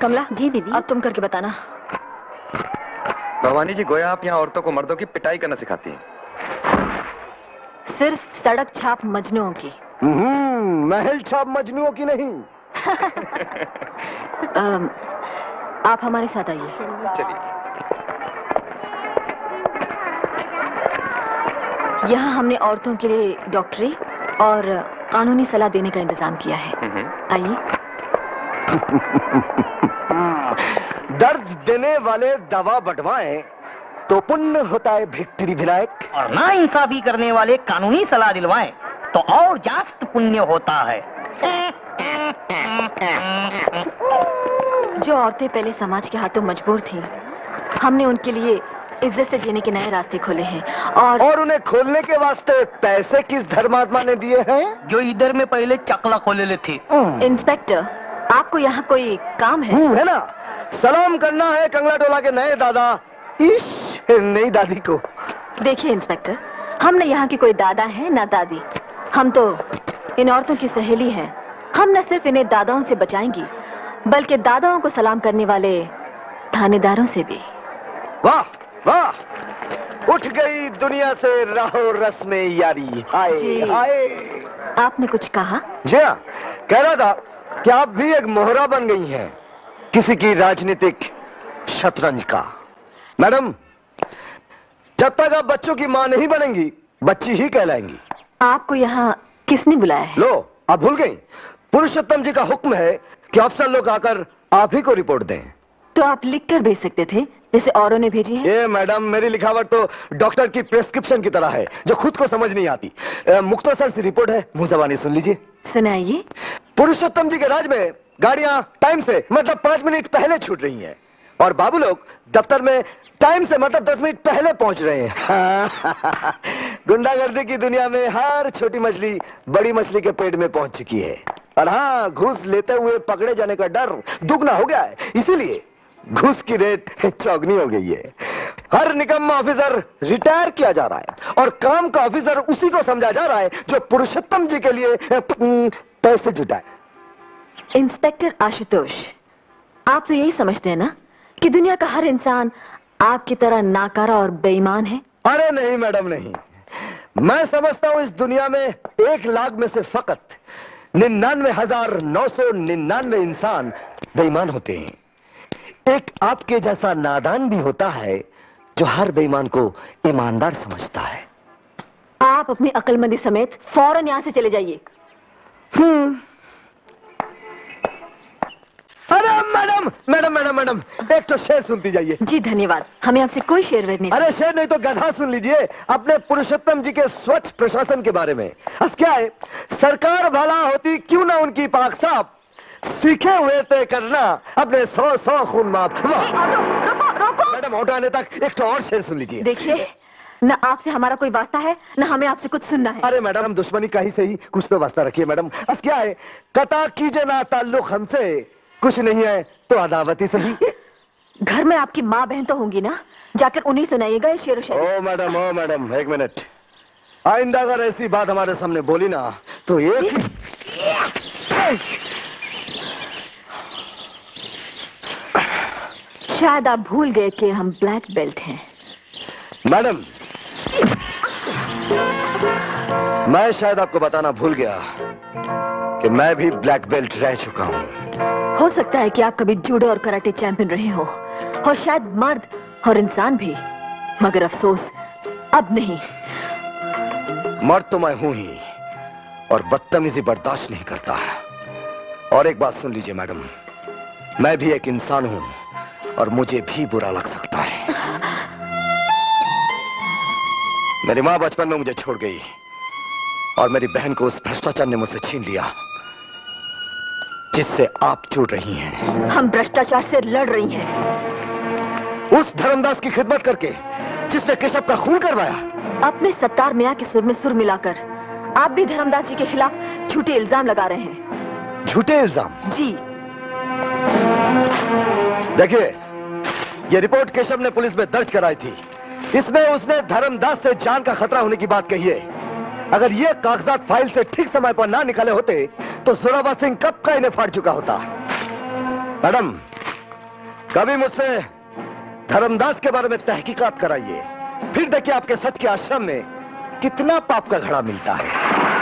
कमला जी दीदी, अब तुम करके बताना। भवानी जी, गोया आप यहाँ औरतों को मर्दों की पिटाई करना सिखाती हैं। सिर्फ सड़क छाप मजनुओं की। महल छाप मजनुओं की नहीं। आप हमारे साथ आइए। चलिए। यहाँ हमने औरतों के लिए डॉक्टरी और कानूनी सलाह देने का इंतजाम किया है। आइए। दर्द देने वाले दवा बंटवाएं तो पुण्य होता है भिक्टरी विनायक, और ना इंसाफी करने वाले कानूनी सलाह दिलवाएं तो और जास्त पुण्य होता है। जो औरतें पहले समाज के हाथों मजबूर थीं, हमने उनके लिए इज्जत से जीने के नए रास्ते खोले हैं और उन्हें खोलने के वास्ते पैसे किस धर्मात्मा ने दिए हैं? जो इधर में पहले चकला खोले थे। इंस्पेक्टर, आपको यहाँ कोई काम है? है ना, सलाम करना है कंगला टोला के नए दादा नई दादी को। देखिए इंस्पेक्टर, हम न यहाँ की कोई दादा है ना दादी, हम तो इन औरतों की सहेली हैं। हम न सिर्फ इन्हें दादाओं से बचाएंगी, बल्कि दादाओं को सलाम करने वाले थानेदारों से भी। वाह वाह, उठ गई दुनिया से राहो रस्में यारी। हाय हाय। आपने कुछ कहा? जी हाँ, कह रहा था कि आप भी एक मोहरा बन गई हैं किसी की राजनीतिक शतरंज का। मैडम, जब तक आप बच्चों की मां नहीं बनेंगी, बच्ची ही कहलाएंगी। आपको यहाँ किसने बुलाया है? लो, आप भूल गई, पुरुषोत्तम जी का हुक्म है कि अफसर लोग आकर आप ही को रिपोर्ट दें। तो आप लिख कर भेज सकते थे, जैसे औरों ने भेजी है। ये मैडम, मेरी लिखावट तो डॉक्टर की प्रेस्क्रिप्शन की तरह है, जो खुद को समझ नहीं आती। मुख्तसर सी रिपोर्ट है, मुंह ज़बानी सुन लीजिए। सुनाइए। पुरुषोत्तम जी के राज में गाड़ियां टाइम से मतलब 5 मिनट पहले छूट रही हैं, और बाबू लोग दफ्तर में टाइम से मतलब 10 मिनट पहले पहुंच रहे हैं। गुंडागर्दी की दुनिया में हर छोटी मछली बड़ी मछली के पेट में पहुंच चुकी है। और हाँ, घूस लेते हुए पकड़े जाने का डर दुगना हो गया है, इसीलिए घूस की रेट चौगनी हो गई है। हर निकम्मा ऑफिसर रिटायर किया जा रहा है, और काम का ऑफिसर उसी को समझा जा रहा है जो पुरुषोत्तम जी के लिए पैसे जुटाए। इंस्पेक्टर आशुतोष, आप तो यही समझते हैं ना कि दुनिया का हर इंसान आपकी तरह नाकारा और बेईमान है? अरे नहीं मैडम, नहीं। मैं समझता हूं इस दुनिया में 1 लाख में से फकत 99,999 इंसान बेईमान होते हैं। एक आपके जैसा नादान भी होता है जो हर बेईमान को ईमानदार समझता है। आप अपनी अक्लमंदी समेत फौरन यहां से चले जाइए। अरे मैडम मैडम मैडम मैडम, एक तो शेर सुनती जाइए। जी धन्यवाद, हमें आपसे कोई शेर वेर नहीं। अरे शेर नहीं तो गधा सुन लीजिए, अपने पुरुषोत्तम जी के स्वच्छ प्रशासन के बारे में। क्या है, सरकार भला होती क्यों ना उनकी पाक साफ, सीखे हुए तय करना अपने 100 खून माफ। रोको। मैडम, ऑटो आने तक एक तो और शेर सुन लीजिए। देखिए, न आपसे हमारा कोई वास्ता है, न हमें आपसे कुछ सुनना है। अरे मैडम, दुश्मनी का ही सही कुछ तो वास्ता रखिए मैडम। क्या है, कता कीजिए ना ताल्लुक हमसे, कुछ नहीं है तो अदावती सही। घर में आपकी माँ बहन तो होंगी ना, जाकर उन्हीं सुनाइएगा ये शेर। ओ मैडम, एक मिनट। आइंदा अगर ऐसी बात हमारे सामने बोली ना तो एक शायद आप भूल गए कि हम ब्लैक बेल्ट हैं। मैडम, मैं शायद आपको बताना भूल गया कि मैं भी ब्लैक बेल्ट रह चुका हूं। हो सकता है कि आप कभी जूडो और कराटे चैंपियन रहे हो, और शायद मर्द और इंसान भी, मगर अफसोस अब नहीं। मर्द तो मैं हूं ही, और बदतमीजी बर्दाश्त नहीं करता। और एक बात सुन लीजिए मैडम, मैं भी एक इंसान हूं और मुझे भी बुरा लग सकता है। मेरी मां बचपन में मुझे छोड़ गई, और मेरी बहन को उस भ्रष्टाचार ने मुझसे छीन लिया जिससे आप जुड़ रही हैं। हम भ्रष्टाचार से लड़ रही हैं। उस धर्मदास की खिदमत करके जिसने केशव का खून करवाया। अपने सत्तार मियां के सुर में सुर मिलाकर आप भी धर्मदास जी के खिलाफ झूठे इल्जाम लगा रहे हैं। झूठे इल्जाम? जी। देखिए, ये रिपोर्ट केशव ने पुलिस में दर्ज कराई थी। इसमें उसने धर्मदास से जान का खतरा होने की बात कही है। अगर ये कागजात फाइल से ठीक समय पर ना निकाले होते तो जोरावर सिंह कब का इन्हें फाड़ चुका होता। मैडम, कभी मुझसे धर्मदास के बारे में तहकीकात कराइए, फिर देखिए आपके सच के आश्रम में कितना पाप का घड़ा मिलता है।